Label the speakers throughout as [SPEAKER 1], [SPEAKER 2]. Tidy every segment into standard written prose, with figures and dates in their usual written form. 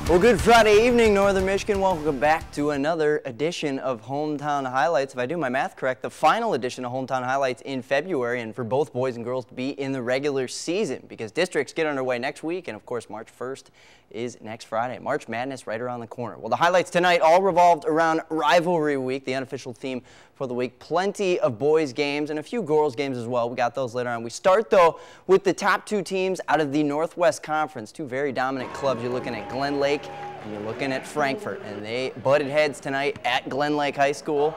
[SPEAKER 1] Well, good Friday evening, Northern Michigan. Welcome back to another edition of Hometown Highlights. If I do my math correct, the final edition of Hometown Highlights in February, and for both boys and girls to be in the regular season because districts get underway next week, and of course March 1st is next Friday. March Madness right around the corner. Well, the highlights tonight all revolved around Rivalry Week, the unofficial theme for the week. Plenty of boys games and a few girls games as well. We got those later on. We start though with the top two teams out of the Northwest Conference. Two very dominant clubs. You're looking at Glen Lake and you're looking at Frankfort, and they butted heads tonight at Glen Lake High School.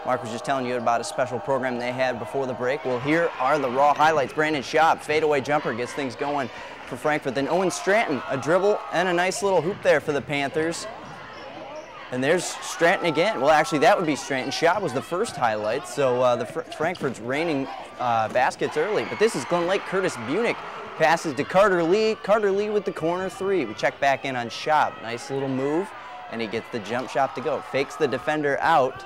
[SPEAKER 1] Mark was just telling you about a special program they had before the break. Well, here are the raw highlights. Brandon Schaub, fadeaway jumper, gets things going for Frankfort. Then Owen Stratton, a dribble and a nice little hoop there for the Panthers. And there's Stratton again. Well, actually, that would be Stratton. Schaub was the first highlight, so Frankfort's reigning baskets early. But this is Glen Lake. Curtis Bunick passes to Carter Lee. Carter Lee with the corner three. We check back in on Schaub. Nice little move, and he gets the jump shot to go. Fakes the defender out.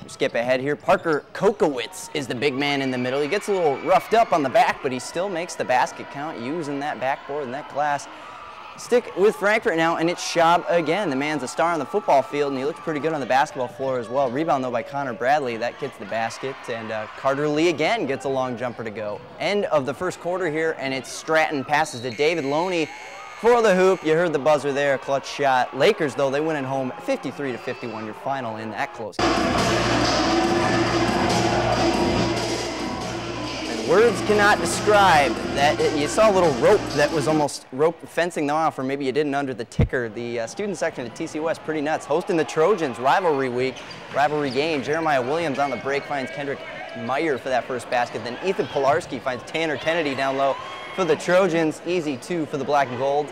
[SPEAKER 1] We skip ahead here. Parker Kokowitz is the big man in the middle. He gets a little roughed up on the back, but he still makes the basket count using that backboard and that glass. Stick with Frankfort now, and it's Schaub again. The man's a star on the football field, and he looks pretty good on the basketball floor as well. Rebound, though, by Connor Bradley. That gets the basket, and Carter Lee again gets a long jumper to go. End of the first quarter here, and it's Stratton passes to David Loney for the hoop. You heard the buzzer there, a clutch shot. Lakers, though, they win at home 53-51, your final in that close game. Words cannot describe that. You saw a little rope that was almost rope fencing them off, or maybe you didn't under the ticker. The student section at TC West, pretty nuts. Hosting the Trojans, rivalry week, rivalry game. Jeremiah Williams on the break finds Kendrick Meyer for that first basket. Then Ethan Pilarski finds Tanner Kennedy down low for the Trojans. Easy two for the black and gold.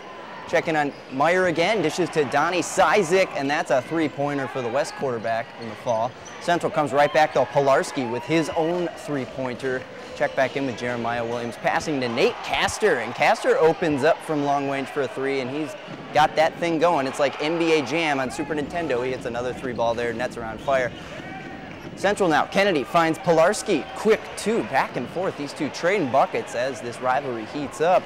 [SPEAKER 1] Checking on Meyer again, dishes to Donnie Sizik, and that's a three-pointer for the West quarterback in the fall. Central comes right back to Pilarski with his own three-pointer. Check back in with Jeremiah Williams, passing to Nate Castor, and Castor opens up from long range for a three, and he's got that thing going. It's like NBA Jam on Super Nintendo. He hits another three ball there, nets are on fire. Central now, Kennedy finds Pilarski, quick two, back and forth. These two trading buckets as this rivalry heats up.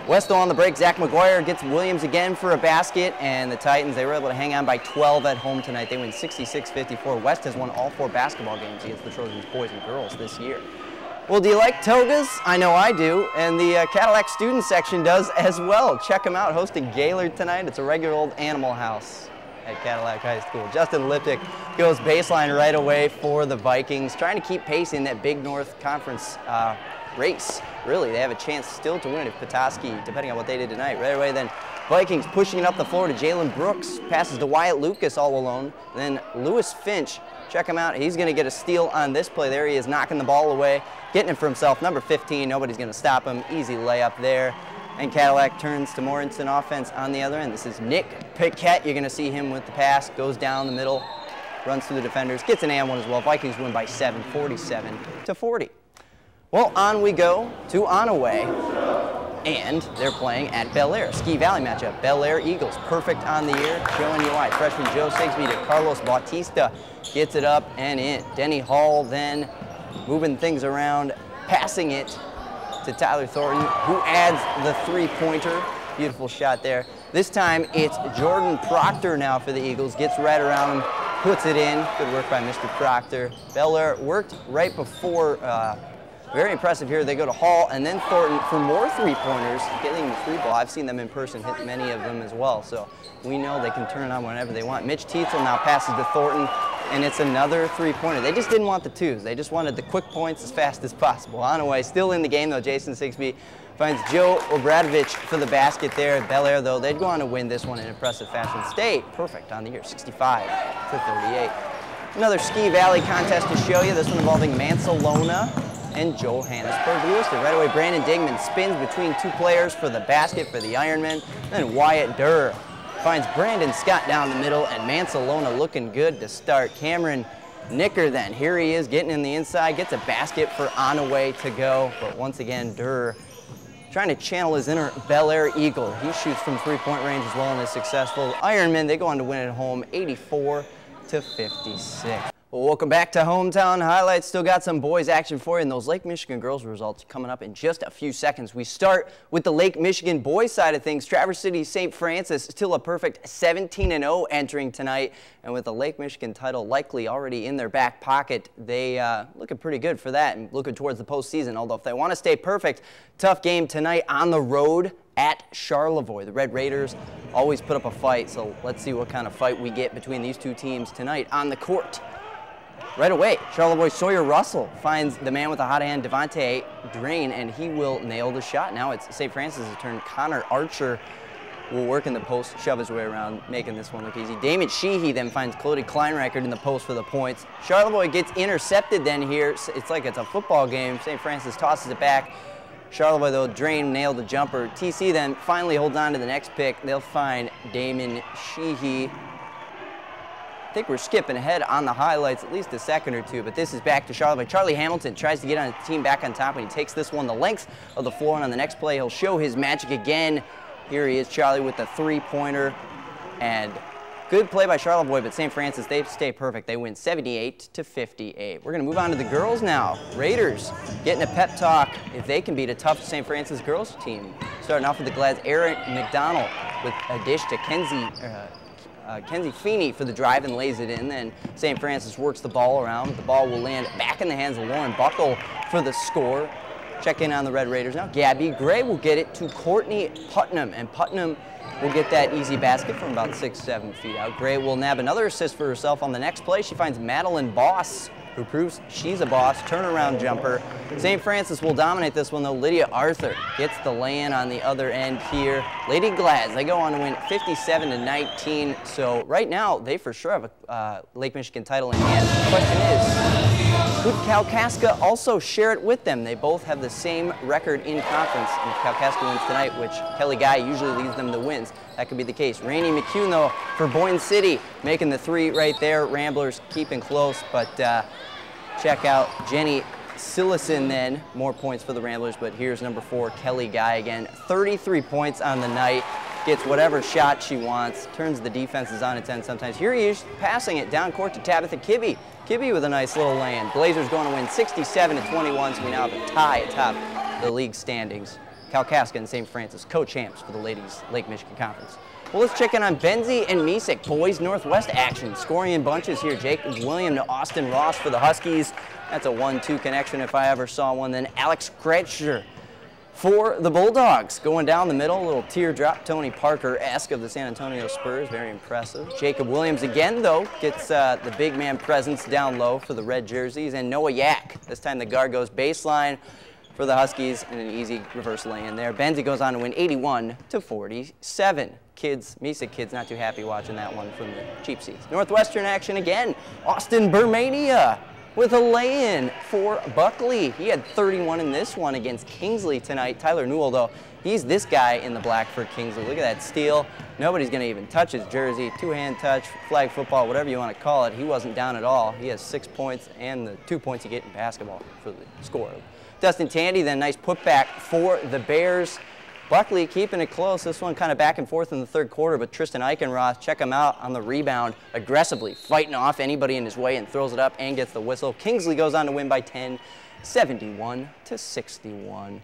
[SPEAKER 1] West on the break, Zach McGuire gets Williams again for a basket, and the Titans, they were able to hang on by 12 at home tonight. They win 66-54. West has won all 4 basketball games against the Trojans boys and girls this year. Well, do you like togas? I know I do, and the Cadillac student section does as well. Check them out, hosting Gaylord tonight. It's a regular old Animal House at Cadillac High School. Justin Liptick goes baseline right away for the Vikings, trying to keep pace in that Big North Conference race. Really, they have a chance still to win if Petoskey, depending on what they did tonight. Right away then, Vikings pushing it up the floor to Jalen Brooks, passes to Wyatt Lucas all alone. Then Lewis Finch, check him out. He's going to get a steal on this play. There he is, knocking the ball away, getting it for himself. Number 15, nobody's going to stop him. Easy layup there. And Cadillac turns to more instant offense on the other end. This is Nick Piquette. You're going to see him with the pass, goes down the middle, runs through the defenders, gets an and one as well. Vikings win by 7, 47-40. Well, on we go to Onaway, and they're playing at Bel Air. Ski Valley matchup. Bel Air Eagles, perfect on the year, showing you why. Freshman Joe Sigsby to Carlos Bautista, gets it up and in. Denny Hall then moving things around, passing it to Tyler Thornton, who adds the three-pointer. Beautiful shot there. This time it's Jordan Proctor now for the Eagles, gets right around him, puts it in. Good work by Mr. Proctor. Bel Air worked right before. Very impressive here. They go to Hall and then Thornton for more three-pointers, getting the three ball. I've seen them in person, hit many of them as well, so we know they can turn it on whenever they want. Mitch Tietzel now passes to Thornton, and it's another three-pointer. They just didn't want the twos. They just wanted the quick points as fast as possible. Onaway still in the game, though. Jason Sigsby finds Joe Obradovich for the basket there. Bel Air, though, they'd go on to win this one in impressive fashion. State perfect on the year, 65-38. Another Ski Valley contest to show you, this one involving Mansalona and Johannesburg Lewiston. Right away, Brandon Digman spins between two players for the basket for the Ironmen. Then Wyatt Durr finds Brandon Scott down the middle, and Mansalona looking good to start. Cameron Nicker then, here he is getting in the inside, gets a basket for Onaway to go. But once again, Durr trying to channel his inner Bel Air Eagle. He shoots from three-point range as well and is successful. Ironmen, they go on to win at home 84-56. Well, welcome back to Hometown Highlights. Still got some boys action for you, and those Lake Michigan girls results coming up in just a few seconds. We start with the Lake Michigan boys side of things. Traverse City St. Francis still a perfect 17-0 entering tonight, and with the Lake Michigan title likely already in their back pocket, they looking pretty good for that and looking towards the postseason. Although if they want to stay perfect, tough game tonight on the road at Charlevoix. The Red Raiders always put up a fight, so let's see what kind of fight we get between these two teams tonight on the court. Right away, Charlevoix Sawyer Russell finds the man with the hot hand, Devontae Drain, and he will nail the shot. Now it's St. Francis' turn. Connor Archer will work in the post, shove his way around, making this one look easy. Damon Sheehy then finds Cody Kleinreichardt in the post for the points. Charlevoix gets intercepted then here. It's like it's a football game. St. Francis tosses it back. Charlevoix, though, Drain nailed the jumper. TC then finally holds on to the next pick. They'll find Damon Sheehy. I think we're skipping ahead on the highlights at least a second or two, but this is back to Charlevoix. Charlie Hamilton tries to get on his team back on top, and he takes this one the length of the floor, and on the next play, he'll show his magic again. Here he is, Charlie, with the three-pointer, and good play by Charlevoix, but St. Francis, they stay perfect. They win 78-58. We're going to move on to the girls now. Raiders getting a pep talk if they can beat a tough St. Francis girls team. Starting off with the Glads, Erin McDonald with a dish to Kenzie Feeney for the drive and lays it in. Then St. Francis works the ball around. The ball will land back in the hands of Lauren Buckle for the score. Check in on the Red Raiders now. Gabby Gray will get it to Courtney Putnam, and Putnam will get that easy basket from about 6-7 feet out. Gray will nab another assist for herself on the next play. She finds Madeline Boss, who proves she's a boss. Turnaround jumper. St. Francis will dominate this one, though. Lydia Arthur gets the lay-in on the other end here. Lady Glads, they go on to win 57-19. So right now, they for sure have a Lake Michigan title in hand. The question is, could Kalkaska also share it with them? They both have the same record in conference. And if Kalkaska wins tonight, which Kelly Guy usually leads them to wins, that could be the case. Rainey McCune, though, for Boyne City, making the three right there. Ramblers keeping close, but check out Jenny Sillison then. More points for the Ramblers, but here's number 4, Kelly Guy again. 33 points on the night. Gets whatever shot she wants. Turns the defenses on its end sometimes. Here he is passing it down court to Tabitha Kibbe. Kibbe with a nice little land. Blazers going to win 67-21, so we now have a tie atop the league standings. Kalkaska and St. Francis, co-champs for the ladies' Lake Michigan Conference. Well, let's check in on Benzie and Mesick. Boys Northwest action. Scoring in bunches here. Jacob William to Austin Ross for the Huskies. That's a 1-2 connection if I ever saw one. Then Alex Gretcher for the Bulldogs. Going down the middle, a little teardrop, Tony Parker-esque of the San Antonio Spurs. Very impressive. Jacob Williams again, though, gets the big man presence down low for the red jerseys. And Noah Yak. This time the guard goes baseline for the Huskies, and an easy reverse lay-in there. Benzie goes on to win 81-47. Mesick kids not too happy watching that one from the cheap seats. Northwestern action again. Austin Bermania with a lay-in for Buckley. He had 31 in this one against Kingsley tonight. Tyler Newell, though, he's this guy in the black for Kingsley. Look at that steal. Nobody's going to even touch his jersey. Two-hand touch, flag football, whatever you want to call it. He wasn't down at all. He has 6 points and the 2 points you get in basketball for the score. Dustin Tandy, then nice putback for the Bears. Buckley keeping it close. This one kind of back and forth in the third quarter, but Tristan Eichenroth, check him out on the rebound, aggressively fighting off anybody in his way and throws it up and gets the whistle. Kingsley goes on to win by 10, 71-61.